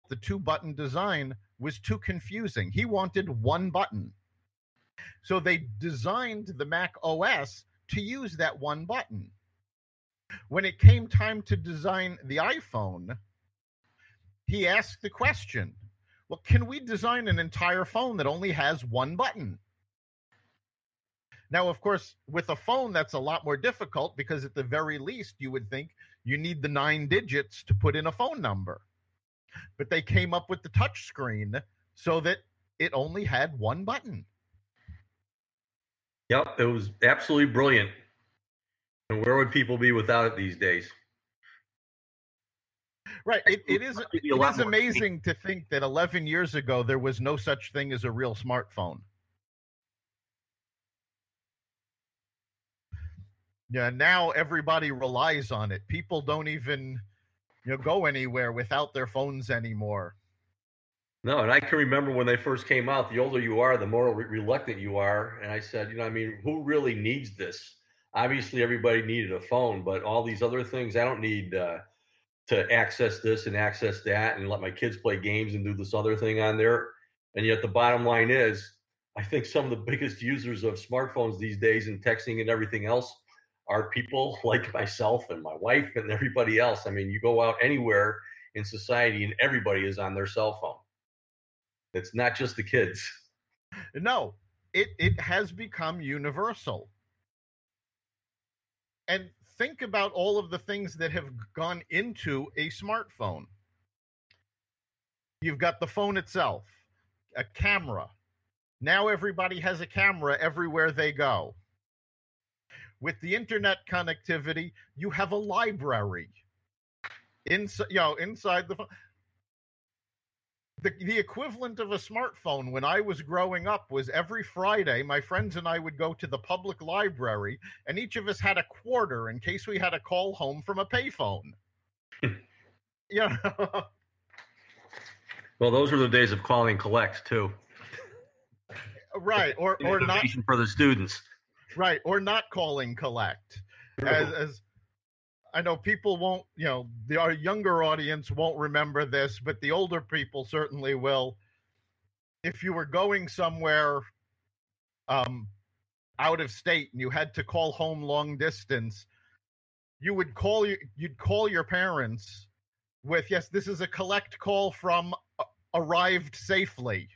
the 2-button design was too confusing. He wanted one button. So they designed the Mac OS to use that one button. When it came time to design the iPhone, he asked the question, well, can we design an entire phone that only has one button? Now, of course, with a phone, that's a lot more difficult because at the very least, you would think you need the 9 digits to put in a phone number. But they came up with the touch screen so that it only had one button. Yep, it was absolutely brilliant. And where would people be without it these days? Right. It is amazing to think that 11 years ago, there was no such thing as a real smartphone. Yeah, now everybody relies on it. People don't even go anywhere without their phones anymore. No, and I can remember when they first came out, the older you are, the more reluctant you are. And I said, who really needs this? Obviously, everybody needed a phone, but all these other things, I don't need to access this and access that and let my kids play games and do this other thing on there. And yet the bottom line is, I think some of the biggest users of smartphones these days and texting and everything else are people like myself and my wife and everybody else. You go out anywhere in society and everybody is on their cell phone. It's not just the kids. No, it has become universal. And think about all of the things that have gone into a smartphone. You've got the phone itself, a camera. Now everybody has a camera everywhere they go. With the internet connectivity, you have a library inside the phone. The equivalent of a smartphone when I was growing up was every Friday, my friends and I would go to the public library, and each of us had a quarter in case we had a call home from a payphone. Well, those were the days of call and collect too. Right, or not for the students. Right, or not calling collect. As I know people won't, our younger audience won't remember this, but the older people certainly will. If you were going somewhere out of state and you had to call home long distance, you'd call your parents with, yes, this is a collect call from arrived safely.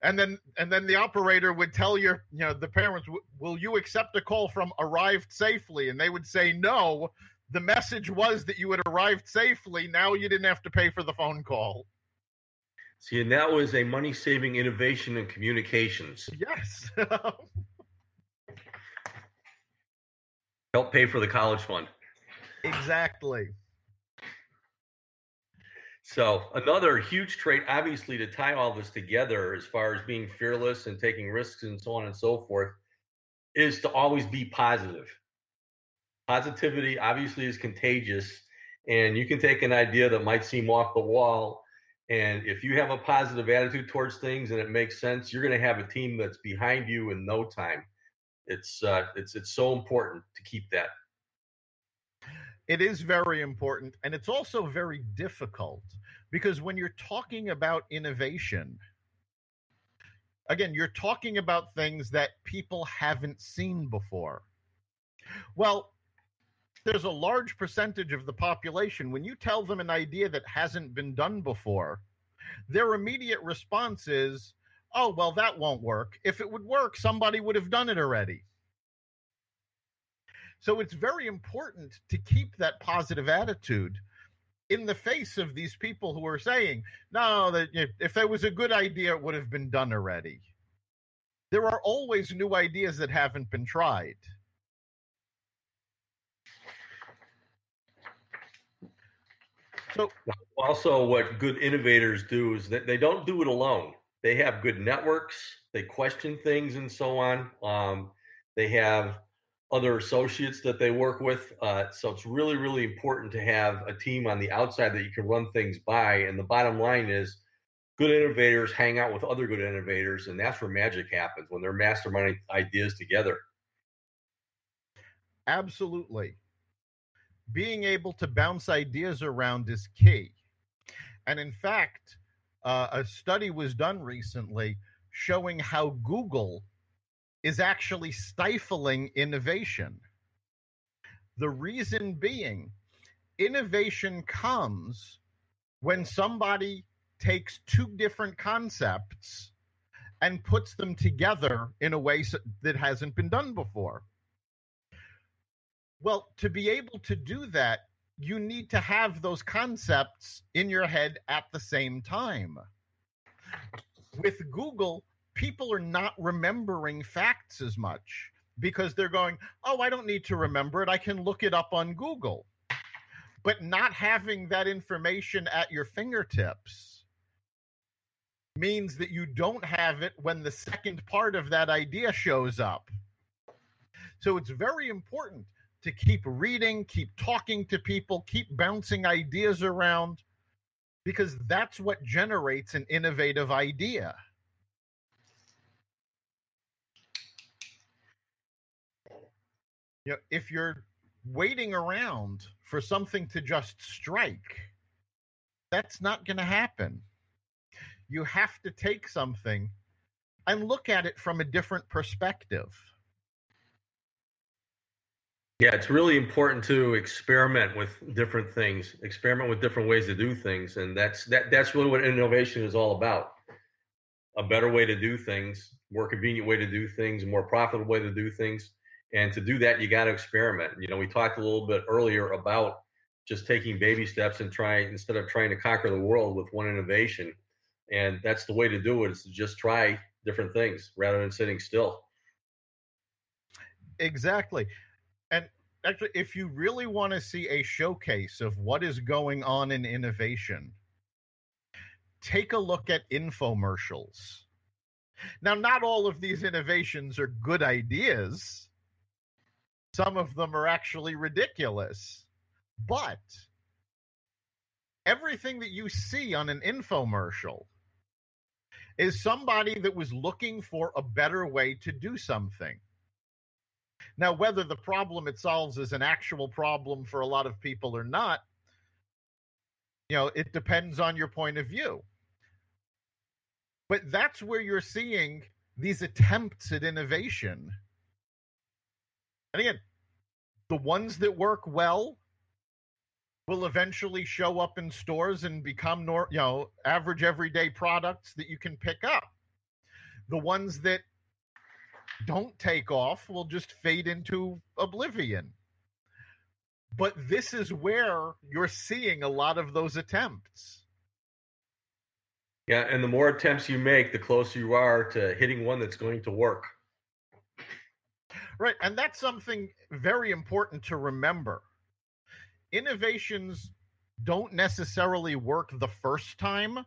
And then the operator would tell the parents, will you accept a call from arrived safely? And they would say, no, the message was that you had arrived safely. Now you didn't have to pay for the phone call. See, and that was a money-saving innovation in communications. Yes. Help pay for the college fund. Exactly. So another huge trait, obviously, to tie all this together as far as being fearless and taking risks and so on and so forth, is to always be positive. Positivity obviously is contagious, and you can take an idea that might seem off the wall, and if you have a positive attitude towards things and it makes sense, you're going to have a team that's behind you in no time. It's so important to keep that. It is very important, and it's also very difficult because when you're talking about innovation, again, you're talking about things that people haven't seen before. Well, there's a large percentage of the population, when you tell them an idea that hasn't been done before, their immediate response is, oh, well, that won't work. If it would work, somebody would have done it already. So it's very important to keep that positive attitude in the face of these people who are saying, no, that if there was a good idea, it would have been done already. There are always new ideas that haven't been tried. So also what good innovators do is that they don't do it alone. They have good networks, they question things and so on. They have other associates that they work with. So it's really, really important to have a team on the outside that you can run things by. And the bottom line is good innovators hang out with other good innovators, and that's where magic happens, when they're masterminding ideas together. Absolutely. Being able to bounce ideas around is key. And in fact, a study was done recently showing how Google is actually stifling innovation. The reason being, innovation comes when somebody takes two different concepts and puts them together in a way that hasn't been done before. Well, to be able to do that, you need to have those concepts in your head at the same time. With Google, people are not remembering facts as much because they're going, oh, I don't need to remember it. I can look it up on Google. But not having that information at your fingertips means that you don't have it when the second part of that idea shows up. So it's very important to keep reading, keep talking to people, keep bouncing ideas around, because that's what generates an innovative idea. You know, if you're waiting around for something to just strike, that's not going to happen. You have to take something and look at it from a different perspective. Yeah, it's really important to experiment with different things, experiment with different ways to do things, and that's really what innovation is all about. A better way to do things, more convenient way to do things, a more profitable way to do things. And to do that, you got to experiment. You know, we talked a little bit earlier about just taking baby steps and instead of trying to conquer the world with one innovation. And that's the way to do it, is to just try different things rather than sitting still. Exactly. And actually, if you really want to see a showcase of what is going on in innovation, take a look at infomercials. Now, not all of these innovations are good ideas. Some of them are actually ridiculous. But everything that you see on an infomercial is somebody that was looking for a better way to do something. Now, whether the problem it solves is an actual problem for a lot of people or not, you know, it depends on your point of view. But that's where you're seeing these attempts at innovation. And again, the ones that work well will eventually show up in stores and become average everyday products that you can pick up. The ones that don't take off will just fade into oblivion. But this is where you're seeing a lot of those attempts. Yeah, and the more attempts you make, the closer you are to hitting one that's going to work. Right, and that's something very important to remember. Innovations don't necessarily work the first time,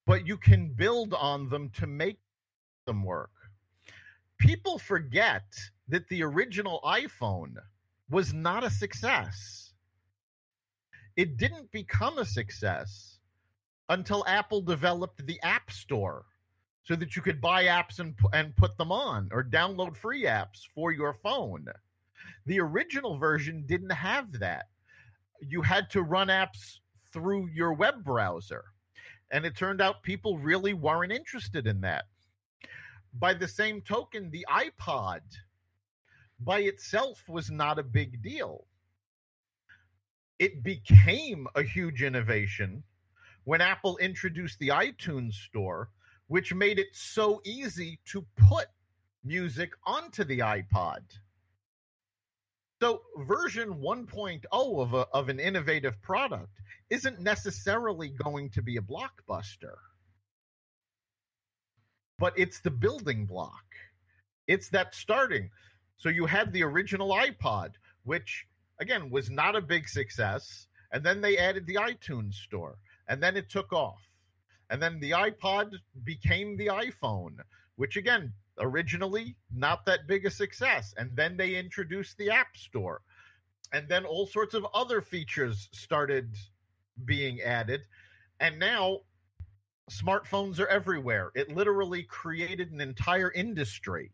but you can build on them to make them work. People forget that the original iPhone was not a success. It didn't become a success until Apple developed the App Store so that you could buy apps and put them on, or download free apps for your phone. The original version didn't have that. You had to run apps through your web browser. And it turned out people really weren't interested in that. By the same token, the iPod by itself was not a big deal. It became a huge innovation when Apple introduced the iTunes Store, which made it so easy to put music onto the iPod. So version 1.0 of an innovative product isn't necessarily going to be a blockbuster. But it's the building block. It's that starting. So you had the original iPod, which, again, was not a big success. And then they added the iTunes Store. And then it took off. And then the iPod became the iPhone, which, again, originally not that big a success. And then they introduced the App Store. And then all sorts of other features started being added. And now smartphones are everywhere. It literally created an entire industry.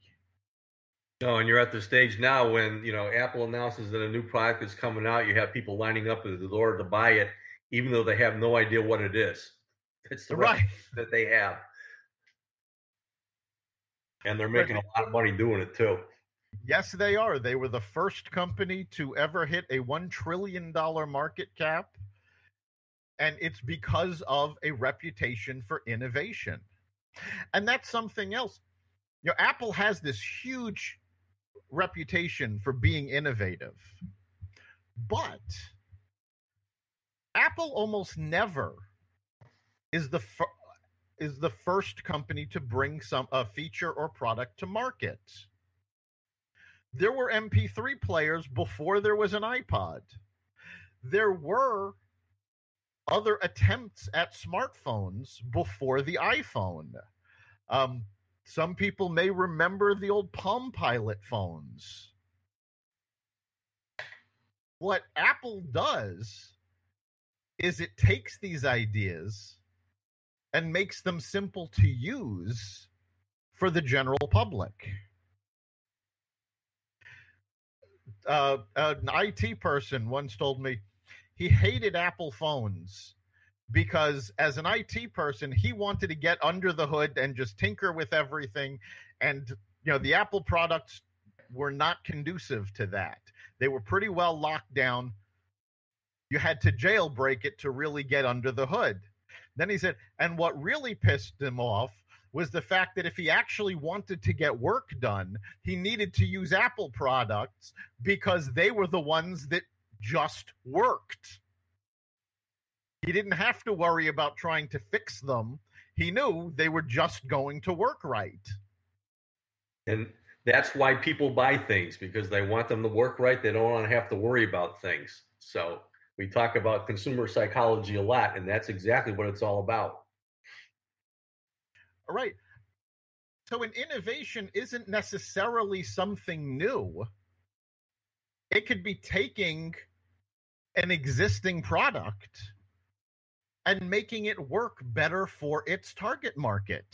No, and you're at the stage now when, Apple announces that a new product is coming out. You have people lining up at the door to buy it. even though they have no idea what it is. It's the Right. that they have. And they're Right. making a lot of money doing it too. Yes, they are. They were the first company to ever hit a $1 trillion market cap. And it's because of a reputation for innovation. And that's something else. You know, Apple has this huge reputation for being innovative. But Apple almost never is the first company to bring a feature or product to market. There were MP3 players before there was an iPod. There were other attempts at smartphones before the iPhone. Some people may remember the old Palm Pilot phones. What Apple does is it takes these ideas and makes them simple to use for the general public. An IT person once told me he hated Apple phones because as an IT person, he wanted to get under the hood and just tinker with everything. And, you know, the Apple products were not conducive to that. They were pretty well locked down. You had to jailbreak it to really get under the hood. Then he said, and what really pissed him off was the fact that if he actually wanted to get work done, he needed to use Apple products because they were the ones that just worked. He didn't have to worry about trying to fix them. He knew they were just going to work right. And that's why people buy things, because they want them to work right. They don't want to have to worry about things. So we talk about consumer psychology a lot, and that's exactly what it's all about. All right. So an innovation isn't necessarily something new. It could be taking an existing product and making it work better for its target market,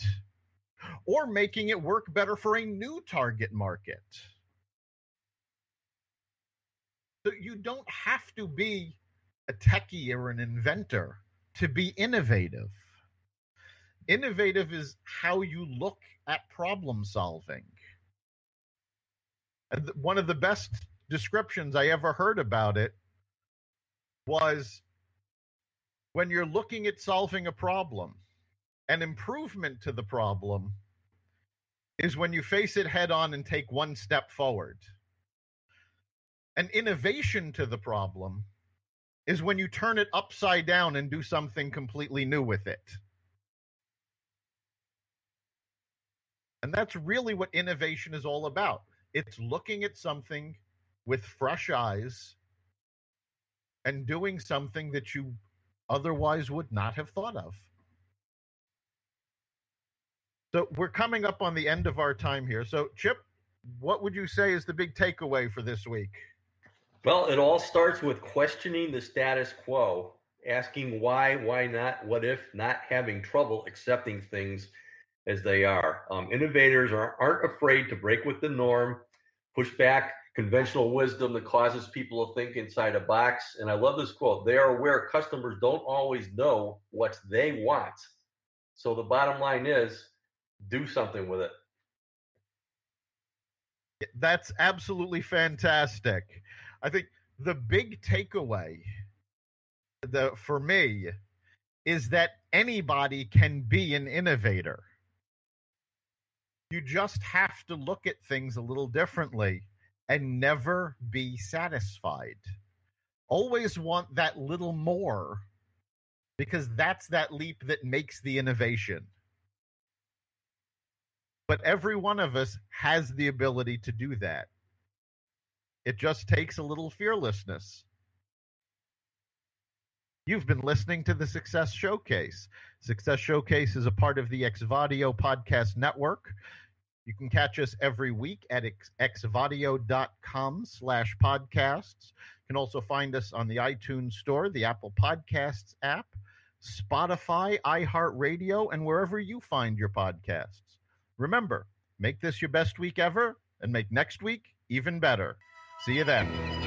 or making it work better for a new target market. So you don't have to be a techie or an inventor to be innovative. Innovative is how you look at problem solving. And one of the best descriptions I ever heard about it was when you're looking at solving a problem, an improvement to the problem is when you face it head on and take one step forward. An innovation to the problem is when you turn it upside down and do something completely new with it. And that's really what innovation is all about. It's looking at something with fresh eyes and doing something that you otherwise would not have thought of. So we're coming up on the end of our time here. So, Chip, what would you say is the big takeaway for this week? Well, it all starts with questioning the status quo, asking why not, what if, not having trouble accepting things as they are. Innovators aren't afraid to break with the norm, push back conventional wisdom that causes people to think inside a box. And I love this quote: they are aware customers don't always know what they want. So the bottom line is, do something with it. That's absolutely fantastic. I think the big takeaway for me is that anybody can be an innovator. You just have to look at things a little differently and never be satisfied. Always want that little more, because that's that leap that makes the innovation. But every one of us has the ability to do that. It just takes a little fearlessness. You've been listening to the Success Showcase. Success Showcase is a part of the Xvadio podcast network. You can catch us every week at xvadio.com/podcasts. You can also find us on the iTunes Store, the Apple Podcasts app, Spotify, iHeartRadio, and wherever you find your podcasts. Remember, make this your best week ever and make next week even better. See you then.